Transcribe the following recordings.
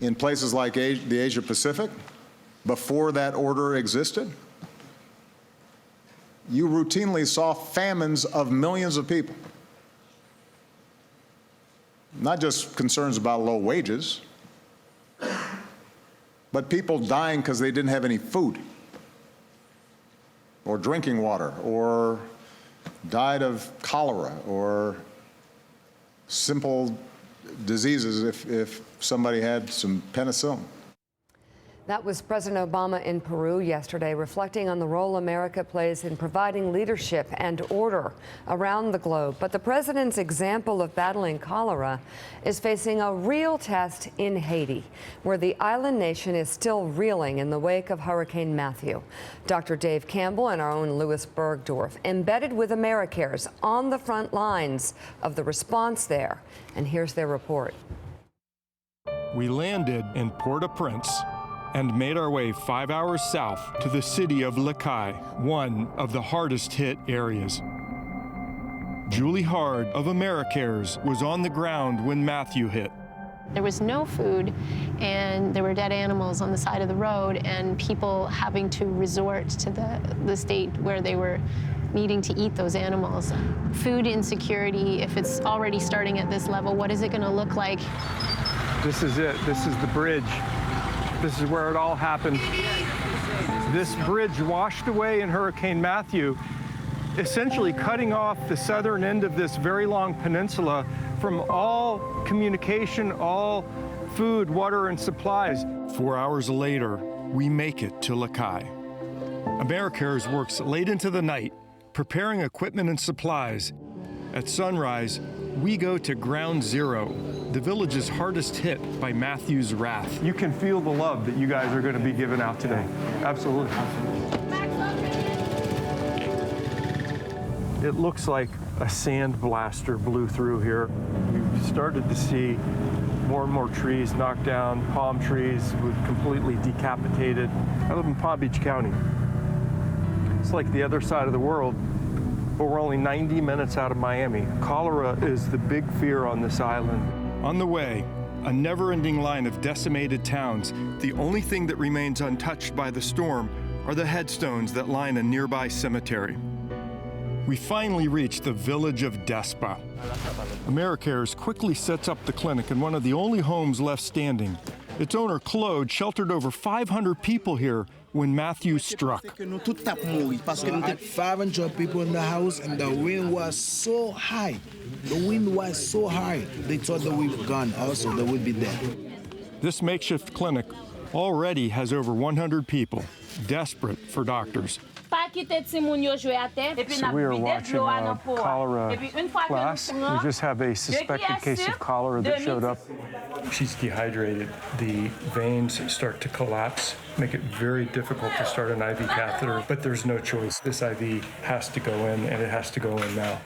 in places like the Asia Pacific, before that order existed, you routinely saw famines of millions of people. Not just concerns about low wages, but people dying because they didn't have any food or drinking water, or died of cholera or simple diseases if somebody had some penicillin. That was President Obama in Peru yesterday, reflecting on the role America plays in providing leadership and order around the globe. But the president's example of battling cholera is facing a real test in Haiti, where the island nation is still reeling in the wake of Hurricane Matthew. Dr. Dave Campbell and our own Louis Burgdorf, embedded with Americares on the front lines of the response there. And here's their report. We landed in Port-au-Prince and made our way 5 hours south to the city of Le Cai, one of the hardest hit areas. Julie Hard of Americares was on the ground when Matthew hit. There was no food, and there were dead animals on the side of the road, and people having to resort to the state where they were needing to eat those animals. Food insecurity, if it's already starting at this level, what is it going to look like? This is it. This is the bridge. This is where it all happened. This bridge washed away in Hurricane Matthew, essentially cutting off the southern end of this very long peninsula from all communication, all food, water, and supplies. 4 hours later, we make it to Le Cai. Americares works late into the night, preparing equipment and supplies. At sunrise, we go to Ground Zero, the village's hardest hit by Matthew's wrath. You can feel the love that you guys are going to be giving out today. Absolutely. It looks like a sand blaster blew through here. We've started to see more and more trees knocked down, palm trees with completely decapitated. I live in Palm Beach County. It's like the other side of the world, but we're only 90 minutes out of Miami. Cholera is the big fear on this island. On the way, a never-ending line of decimated towns. The only thing that remains untouched by the storm are the headstones that line a nearby cemetery. We finally reach the village of Despa. Americares quickly sets up the clinic in one of the only homes left standing. Its owner, Claude, sheltered over 500 people here when Matthew struck. We had 500 people in the house, and the wind was so high. The wind was so high, they thought that we were gone also, that we'd be dead. This makeshift clinic already has over 100 people, desperate for doctors. So we are watching a cholera class. We just have a suspected case of cholera that showed up. She's dehydrated. The veins start to collapse, make it very difficult to start an IV catheter, but there's no choice. This IV has to go in, and it has to go in now.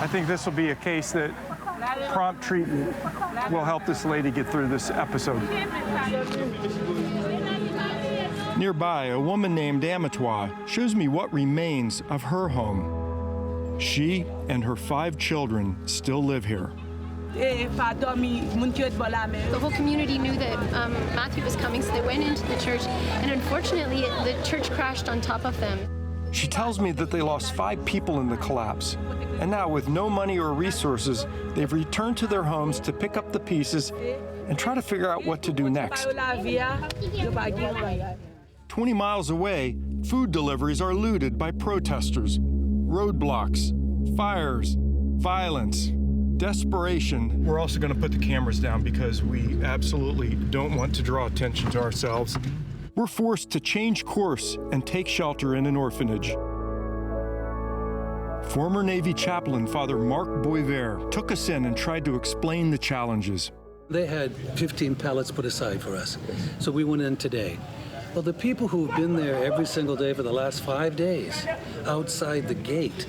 I think this will be a case that prompt treatment will help this lady get through this episode. Nearby, a woman named Amatois shows me what remains of her home. She and her 5 children still live here. The whole community knew that Matthew was coming, so they went into the church, and unfortunately, the church crashed on top of them. She tells me that they lost 5 people in the collapse, and now with no money or resources, they've returned to their homes to pick up the pieces and try to figure out what to do next. 20 miles away, food deliveries are looted by protesters. Roadblocks, fires, violence, desperation. We're also going to put the cameras down because we absolutely don't want to draw attention to ourselves. We're forced to change course and take shelter in an orphanage. Former Navy chaplain Father Mark Boisvert took us in and tried to explain the challenges. They had 15 pallets put aside for us, so we went in today. Well, the people who have been there every single day for the last 5 days, outside the gate,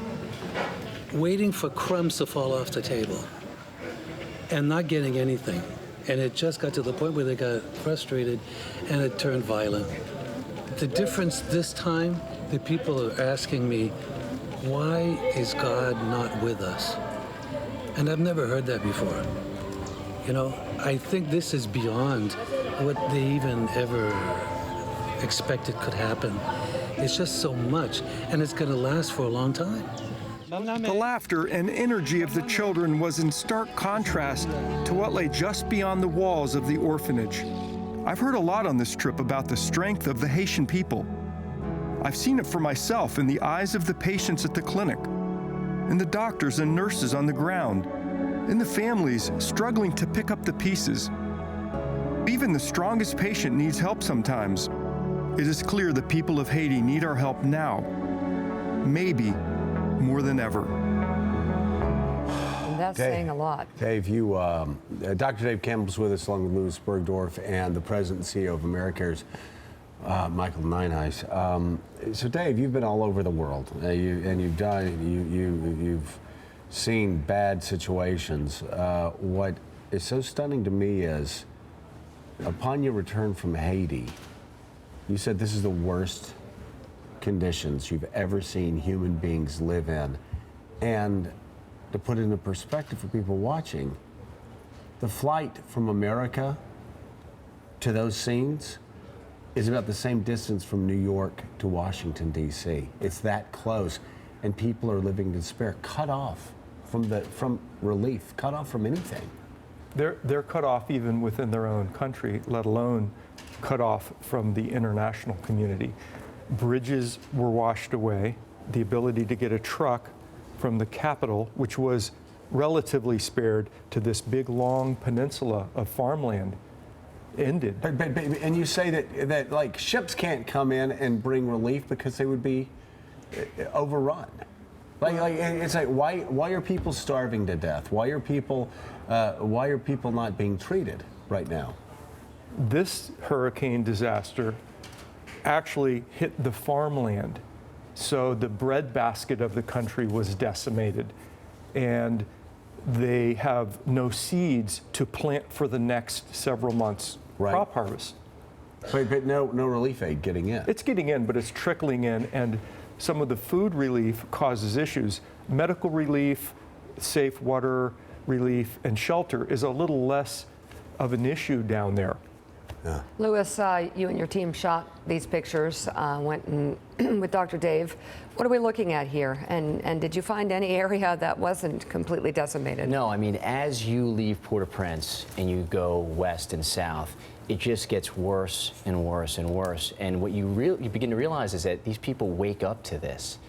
waiting for crumbs to fall off the table and not getting anything. And it just got to the point where they got frustrated and it turned violent. The difference this time, the people are asking me, why is God not with us? And I've never heard that before. You know, I think this is beyond what they even ever expected could happen. It's just so much, and it's going to last for a long time. The laughter and energy of the children was in stark contrast to what lay just beyond the walls of the orphanage. I've heard a lot on this trip about the strength of the Haitian people. I've seen it for myself in the eyes of the patients at the clinic, in the doctors and nurses on the ground, in the families struggling to pick up the pieces. Even the strongest patient needs help sometimes. It is clear the people of Haiti need our help now, maybe more than ever. And that's saying a lot. Dave, Dr. Dave Campbell's with us, along with Louis Burgdorf and the president and CEO of Americares, Michael Ninehuis. So, Dave, you've been all over the world, you've seen bad situations. What is so stunning to me is, upon your return from Haiti, you said this is the worst conditions you've ever seen human beings live in. And to put it into perspective for people watching, the flight from America to those scenes is about the same distance from New York to Washington, D.C. It's that close, and people are living in despair, cut off from relief, cut off from anything. They're cut off even within their own country, let alone cut off from the international community. Bridges were washed away. The ability to get a truck from the capital, which was relatively spared, to this big, long peninsula of farmland, ended. And you say that like ships can't come in and bring relief because they would be overrun. It's like why are people starving to death? Why are people not being treated right now? This hurricane disaster actually hit the farmland. So the breadbasket of the country was decimated, and they have no seeds to plant for the next several months' crop harvest. But no relief aid getting in. It's getting in, but it's trickling in, and some of the food relief causes issues. Medical relief, safe water relief, and shelter is a little less of an issue down there. Yeah. Louis, you and your team shot these pictures, went with Dr. Dave. What are we looking at here? And did you find any area that wasn't completely decimated? No, I mean, as you leave Port-au-Prince and you go west and south, it just gets worse and worse and worse. And what you begin to realize is that these people wake up to this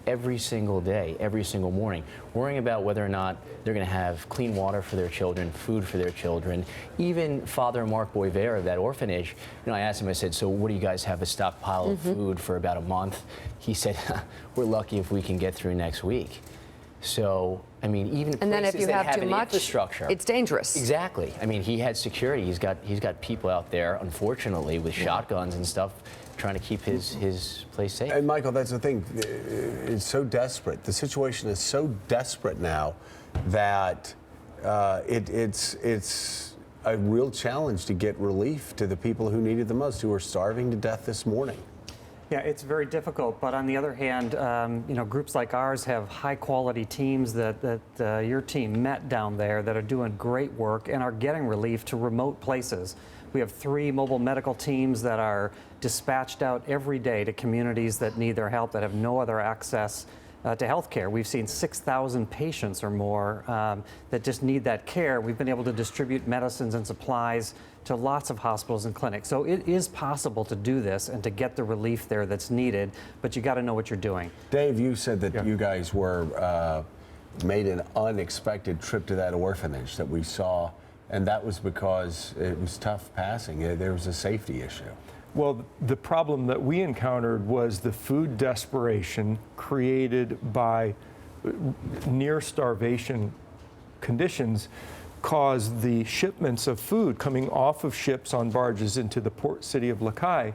every single day, every single morning, worrying about whether or not they're going to have clean water for their children, food for their children. Even Father Mark Boisvert of that orphanage, I asked him, I said, so what do you guys have, a stockpile of food for about a month? He said, we're lucky if we can get through next week. So, I mean, even and then if you that have too much, infrastructure, it's dangerous. Exactly. I mean, he had security. He's got people out there, unfortunately, with shotguns and stuff, trying to keep his place safe. And Michael, that's the thing. It's so desperate. The situation is so desperate now that it's a real challenge to get relief to the people who need it the most, who are starving to death this morning. Yeah, it's very difficult, but on the other hand, groups like ours have high-quality teams that your team met down there that are doing great work and are getting relief to remote places. We have 3 mobile medical teams that are dispatched out every day to communities that need their help, that have no other access to health care. We've seen 6,000 patients or more that just need that care. We've been able to distribute medicines and supplies to lots of hospitals and clinics. So it is possible to do this and to get the relief there that's needed, but you got to know what you're doing. Dave, you said that you guys were made an unexpected trip to that orphanage that we saw, and that was because it was tough passing. There was a safety issue. Well, the problem that we encountered was the food desperation created by near starvation conditions caused the shipments of food coming off of ships on barges into the port city of Lakai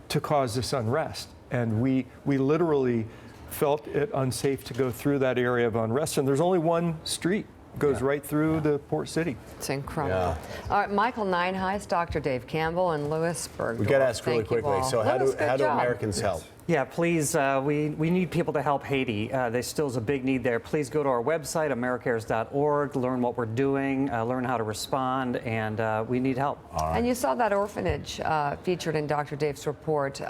to cause this unrest. And we literally felt it unsafe to go through that area of unrest. And there's only one street. Goes right through the port city. It's incredible. All right, Michael Ninehuis, Dr. Dave Campbell, and Louis Burgdorf. We got to ask really quickly. So how do Americans help? Yeah, please, we need people to help Haiti. There still is a big need there. Please go to our website, Americares.org, learn what we're doing, learn how to respond, and we need help. And you saw that orphanage featured in Dr. Dave's report.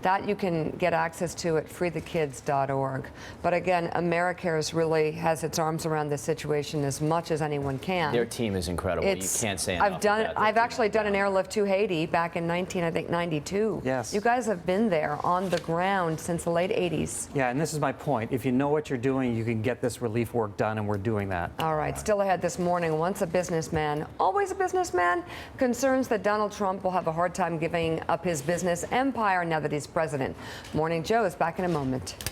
That you can get access to at freethekids.org. But again, Americares really has its arms around this situation as much as anyone can. Their team is incredible. You can't say enough. I've actually done an airlift to Haiti back in 92. Yes. You guys have been there on the ground since the late 80s. Yeah, and this is my point. If you know what you're doing, you can get this relief work done, and we're doing that. All right, still ahead this morning, once a businessman, always a businessman, concerns that Donald Trump will have a hard time giving up his business empire now that he's president. Morning Joe is back in a moment.